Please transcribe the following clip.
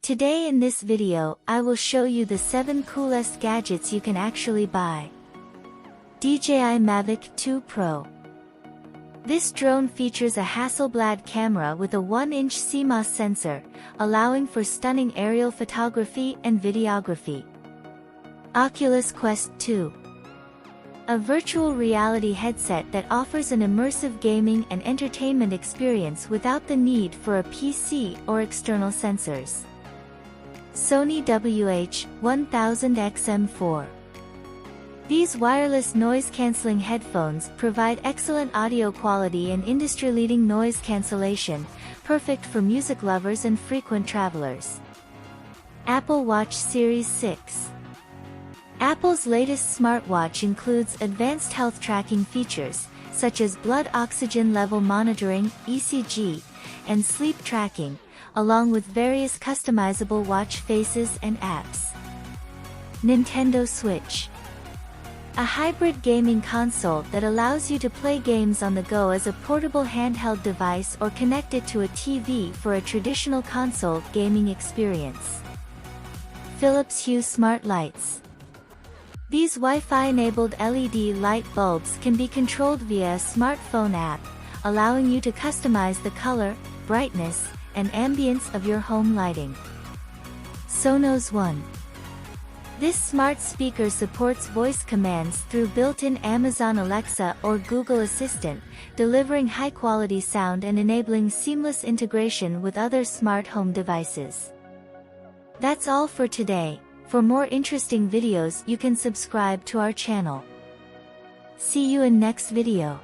Today in this video, I will show you the 7 coolest gadgets you can actually buy. DJI Mavic 2 Pro. This drone features a Hasselblad camera with a 1-inch CMOS sensor, allowing for stunning aerial photography and videography. Oculus Quest 2. A virtual reality headset that offers an immersive gaming and entertainment experience without the need for a PC or external sensors. Sony WH-1000XM4. These wireless noise-canceling headphones provide excellent audio quality and industry-leading noise cancellation, perfect for music lovers and frequent travelers. Apple Watch Series 6. Apple's latest smartwatch includes advanced health tracking features, such as blood oxygen level monitoring, ECG, and sleep tracking, along with various customizable watch faces and apps. Nintendo Switch. A hybrid gaming console that allows you to play games on the go as a portable handheld device or connect it to a TV for a traditional console gaming experience. Philips Hue Smart Lights. These Wi-Fi-enabled LED light bulbs can be controlled via a smartphone app, allowing you to customize the color, brightness, and ambience of your home lighting. Sonos One. This smart speaker supports voice commands through built-in Amazon Alexa or Google Assistant, delivering high-quality sound and enabling seamless integration with other smart home devices. That's all for today. For more interesting videos, you can subscribe to our channel. See you in next video.